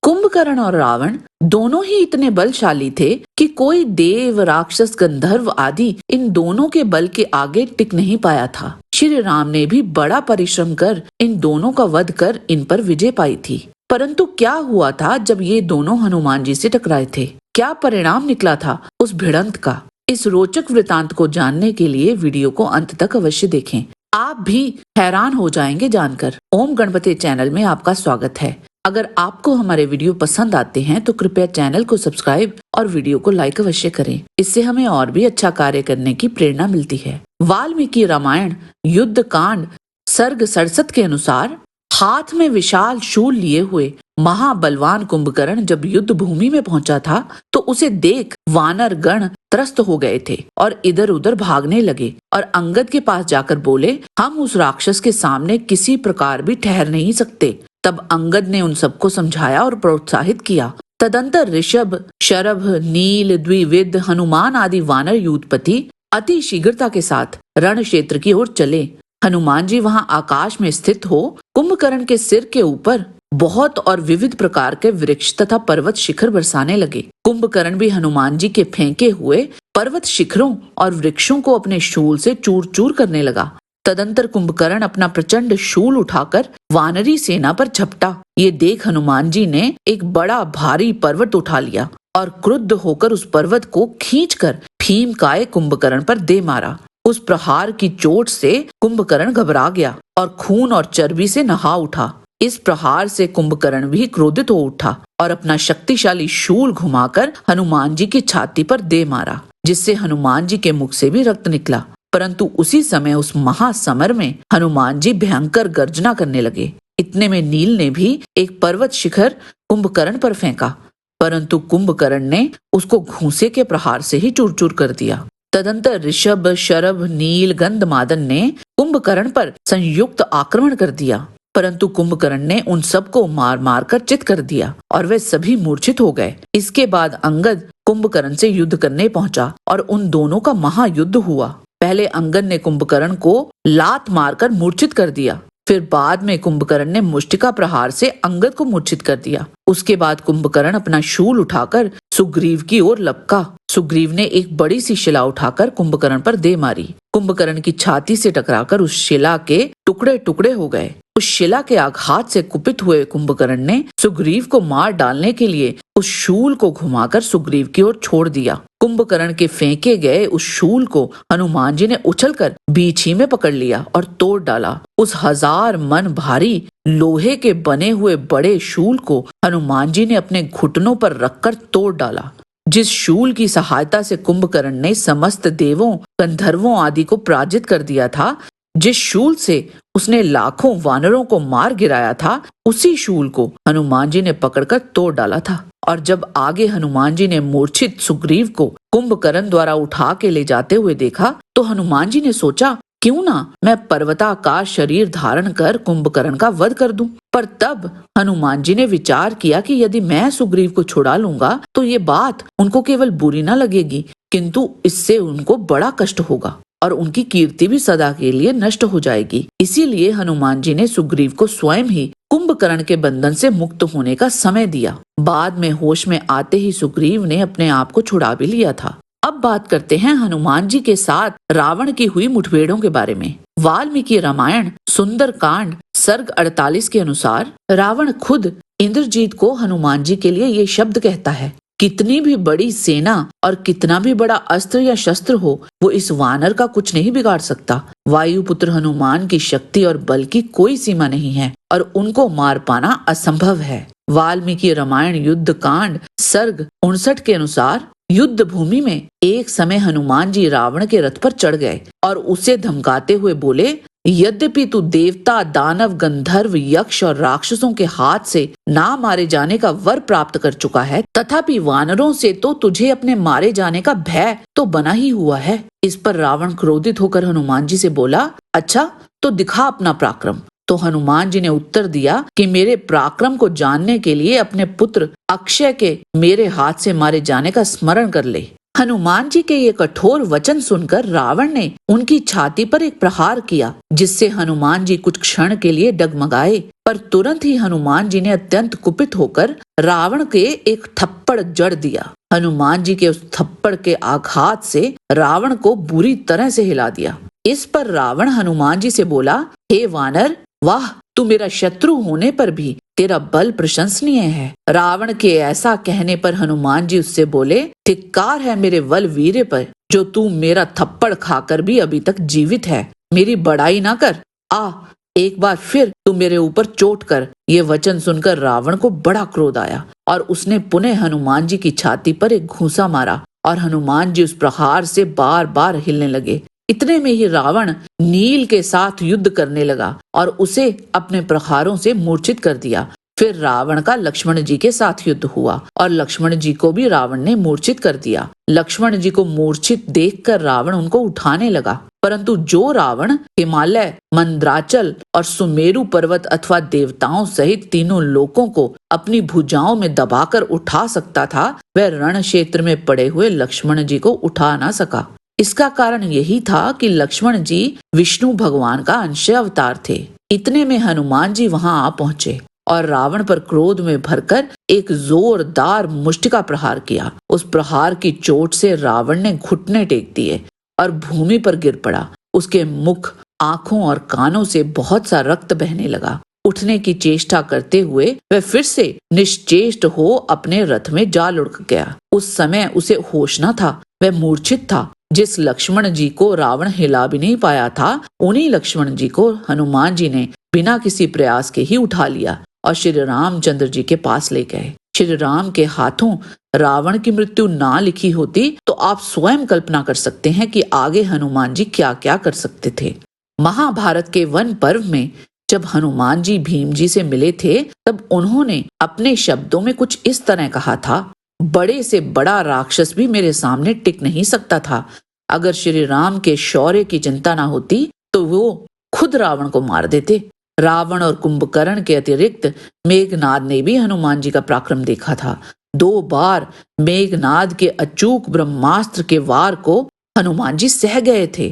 कुंभकर्ण और रावण दोनों ही इतने बलशाली थे कि कोई देव, राक्षस, गंधर्व आदि इन दोनों के बल के आगे टिक नहीं पाया था। श्री राम ने भी बड़ा परिश्रम कर इन दोनों का वध कर इन पर विजय पाई थी। परंतु क्या हुआ था जब ये दोनों हनुमान जी से टकराए थे? क्या परिणाम निकला था उस भिड़ंत का? इस रोचक वृतांत को जानने के लिए वीडियो को अंत तक अवश्य देखें। आप भी हैरान हो जाएंगे जानकर। ओम गणपति चैनल में आपका स्वागत है। अगर आपको हमारे वीडियो पसंद आते हैं तो कृपया चैनल को सब्सक्राइब और वीडियो को लाइक अवश्य करें। इससे हमें और भी अच्छा कार्य करने की प्रेरणा मिलती है। वाल्मीकि रामायण युद्ध कांड सर्ग 67 के अनुसार हाथ में विशाल शूल लिए हुए महाबलवान कुंभकर्ण जब युद्ध भूमि में पहुंचा था तो उसे देख वानर गण त्रस्त हो गए थे और इधर उधर भागने लगे और अंगद के पास जाकर बोले, हम उस राक्षस के सामने किसी प्रकार भी ठहर नहीं सकते। तब अंगद ने उन सबको समझाया और प्रोत्साहित किया। तदंतर ऋषभ, शरभ, नील, द्विविद, हनुमान आदि वानर यूथपति अति शीघ्रता के साथ रण क्षेत्र की ओर चले। हनुमान जी वहां आकाश में स्थित हो कुंभकर्ण के सिर के ऊपर बहुत और विविध प्रकार के वृक्ष तथा पर्वत शिखर बरसाने लगे। कुंभकर्ण भी हनुमान जी के फेंके हुए पर्वत शिखरों और वृक्षों को अपने शूल से चूर चूर करने लगा। तदंतर कुंभकर्ण अपना प्रचंड शूल उठाकर वानरी सेना पर झपटा। ये देख हनुमान जी ने एक बड़ा भारी पर्वत उठा लिया और क्रुद्ध होकर उस पर्वत को खींचकर भीमकाय कुंभकर्ण पर दे मारा। उस प्रहार की चोट से कुंभकर्ण घबरा गया और खून और चर्बी से नहा उठा। इस प्रहार से कुंभकर्ण भी क्रोधित हो उठा और अपना शक्तिशाली शूल घुमाकर हनुमान जी की छाती पर दे मारा, जिससे हनुमान जी के मुख से भी रक्त निकला। परंतु उसी समय उस महासमर में हनुमान जी भयंकर गर्जना करने लगे। इतने में नील ने भी एक पर्वत शिखर कुंभकर्ण पर फेंका, परंतु कुंभकर्ण ने उसको घूंसे के प्रहार से ही चूर चूर कर दिया। तदंतर ऋषभ, शरभ, नील, गंधमादन ने कुंभकर्ण पर संयुक्त आक्रमण कर दिया, परंतु कुंभकर्ण ने उन सबको मार मार कर चित कर दिया और वे सभी मूर्छित हो गए। इसके बाद अंगद कुंभकर्ण से युद्ध करने पहुंचा और उन दोनों का महायुद्ध हुआ। पहले अंगद ने कुंभकर्ण को लात मारकर मूर्छित कर दिया, फिर बाद में कुंभकर्ण ने मुष्टिका प्रहार से अंगद को मूर्छित कर दिया। उसके बाद कुंभकर्ण अपना शूल उठाकर सुग्रीव की ओर लपका। सुग्रीव ने एक बड़ी सी शिला उठाकर कुंभकर्ण पर दे मारी। कुंभकर्ण की छाती से टकराकर उस शिला के टुकड़े टुकड़े हो गए। उस शिला के आघात से कुपित हुए कुंभकर्ण ने सुग्रीव को मार डालने के लिए उस शूल को घुमाकर सुग्रीव की ओर छोड़ दिया। कुंभकर्ण के फेंके गए उस शूल को हनुमान जी ने उछलकर बीच ही में पकड़ लिया और तोड़ डाला। उस 1000 मन भारी लोहे के बने हुए बड़े शूल को हनुमान जी ने अपने घुटनों पर रखकर तोड़ डाला। जिस शूल की सहायता से कुंभकर्ण ने समस्त देवों, गंधर्वों आदि को पराजित कर दिया था, जिस शूल से उसने लाखों वानरों को मार गिराया था, उसी शूल को हनुमान जी ने पकड़कर तोड़ डाला था। और जब आगे हनुमान जी ने मूर्छित सुग्रीव को कुंभकर्ण द्वारा उठा के ले जाते हुए देखा तो हनुमान जी ने सोचा, क्यों ना मैं पर्वताकार शरीर धारण कर कुंभकर्ण का वध कर दूं। पर तब हनुमान जी ने विचार किया कि यदि मैं सुग्रीव को छुड़ा लूंगा तो ये बात उनको केवल बुरी न लगेगी, किंतु इससे उनको बड़ा कष्ट होगा और उनकी कीर्ति भी सदा के लिए नष्ट हो जाएगी। इसीलिए हनुमान जी ने सुग्रीव को स्वयं ही कुंभकर्ण के बंधन से मुक्त होने का समय दिया। बाद में होश में आते ही सुग्रीव ने अपने आप को छुड़ा भी लिया था। अब बात करते हैं हनुमान जी के साथ रावण की हुई मुठभेड़ों के बारे में। वाल्मीकि रामायण सुंदर कांड सर्ग 48 के अनुसार रावण खुद इंद्रजीत को हनुमान जी के लिए ये शब्द कहता है, कितनी भी बड़ी सेना और कितना भी बड़ा अस्त्र या शस्त्र हो, वो इस वानर का कुछ नहीं बिगाड़ सकता। वायुपुत्र हनुमान की शक्ति और बल की कोई सीमा नहीं है और उनको मार पाना असंभव है। वाल्मीकि रामायण युद्ध कांड सर्ग 59 के अनुसार युद्ध भूमि में एक समय हनुमान जी रावण के रथ पर चढ़ गए और उसे धमकाते हुए बोले, यद्यपि तू देवता, दानव, गंधर्व, यक्ष और राक्षसों के हाथ से ना मारे जाने का वर प्राप्त कर चुका है, तथापि वानरों से तो तुझे अपने मारे जाने का भय तो बना ही हुआ है। इस पर रावण क्रोधित होकर हनुमान जी से बोला, अच्छा तो दिखा अपना पराक्रम। तो हनुमान जी ने उत्तर दिया कि मेरे पराक्रम को जानने के लिए अपने पुत्र अक्षय के मेरे हाथ से मारे जाने का स्मरण कर ले। हनुमान जी के ये कठोर वचन सुनकर रावण ने उनकी छाती पर एक प्रहार किया, जिससे हनुमान जी कुछ क्षण के लिए डगमगाए, पर तुरंत ही हनुमान जी ने अत्यंत कुपित होकर रावण के एक थप्पड़ जड़ दिया। हनुमान जी के उस थप्पड़ के आघात से रावण को बुरी तरह से हिला दिया। इस पर रावण हनुमान जी से बोला, हे वानर, वाह, तू मेरा शत्रु होने पर भी तेरा बल प्रशंसनीय है। रावण के ऐसा कहने पर हनुमान जी उससे बोले, धिक्कार है मेरे बल वीर्य पर, जो तू मेरा थप्पड़ खाकर भी अभी तक जीवित है। मेरी बड़ाई ना कर, आ एक बार फिर तू मेरे ऊपर चोट कर। ये वचन सुनकर रावण को बड़ा क्रोध आया और उसने पुनः हनुमान जी की छाती पर एक घूंसा मारा और हनुमान जी उस प्रहार से बार बार हिलने लगे। इतने में ही रावण नील के साथ युद्ध करने लगा और उसे अपने प्रहारों से मूर्छित कर दिया। फिर रावण का लक्ष्मण जी के साथ युद्ध हुआ और लक्ष्मण जी को भी रावण ने मूर्छित कर दिया। लक्ष्मण जी को मूर्छित देखकर रावण उनको उठाने लगा, परंतु जो रावण हिमालय, मंद्राचल और सुमेरु पर्वत अथवा देवताओं सहित तीनों लोकों को अपनी भुजाओं में दबाकर उठा सकता था, वह रण क्षेत्र में पड़े हुए लक्ष्मण जी को उठा ना सका। इसका कारण यही था कि लक्ष्मण जी विष्णु भगवान का अंश अवतार थे। इतने में हनुमान जी वहां आ पहुंचे और रावण पर क्रोध में भरकर एक जोरदार मुष्टिका प्रहार किया। उस प्रहार की चोट से रावण ने घुटने टेक दिए और भूमि पर गिर पड़ा। उसके मुख, आंखों और कानों से बहुत सा रक्त बहने लगा। उठने की चेष्टा करते हुए वह फिर से निश्चेष्ट हो अपने रथ में जा लुढ़क गया। उस समय उसे होश न था, वह मूर्छित था। जिस लक्ष्मण जी को रावण हिला भी नहीं पाया था, उन्हीं लक्ष्मण जी को हनुमान जी ने बिना किसी प्रयास के ही उठा लिया और श्री रामचंद्र जी के पास ले गए। श्री राम के हाथों रावण की मृत्यु ना लिखी होती तो आप स्वयं कल्पना कर सकते हैं कि आगे हनुमान जी क्या क्या कर सकते थे। महाभारत के वन पर्व में जब हनुमान जी भीम जी से मिले थे, तब उन्होंने अपने शब्दों में कुछ इस तरह कहा था, बड़े से बड़ा राक्षस भी मेरे सामने टिक नहीं सकता था। अगर श्री राम के शौर्य की चिंता ना होती तो वो खुद रावण को मार देते। रावण और कुंभकर्ण के अतिरिक्त मेघनाद ने भी हनुमान जी का पराक्रम देखा था। 2 बार मेघनाद के अचूक ब्रह्मास्त्र के वार को हनुमान जी सह गए थे।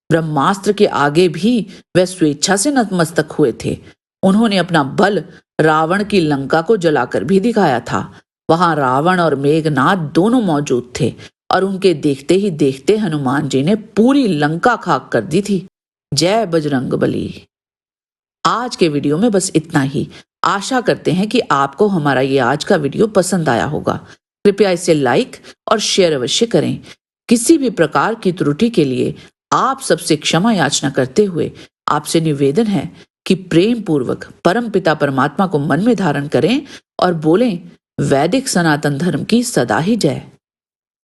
ब्रह्मास्त्र के आगे भी वह स्वेच्छा से नतमस्तक हुए थे। उन्होंने अपना बल रावण की लंका को जलाकर भी दिखाया था। वहां रावण और मेघनाद दोनों मौजूद थे और उनके देखते ही देखते हनुमान जी ने पूरी लंका खाक कर दी थी। जय बजरंगबली। आज के वीडियो में बस इतना ही। आशा करते हैं कि आपको हमारा ये आज का वीडियो पसंद आया होगा। कृपया इसे लाइक और शेयर अवश्य करें। किसी भी प्रकार की त्रुटि के लिए आप सबसे क्षमा याचना करते हुए आपसे निवेदन है कि प्रेम पूर्वक परम पिता परमात्मा को मन में धारण करें और बोलें, वैदिक सनातन धर्म की सदा ही जय।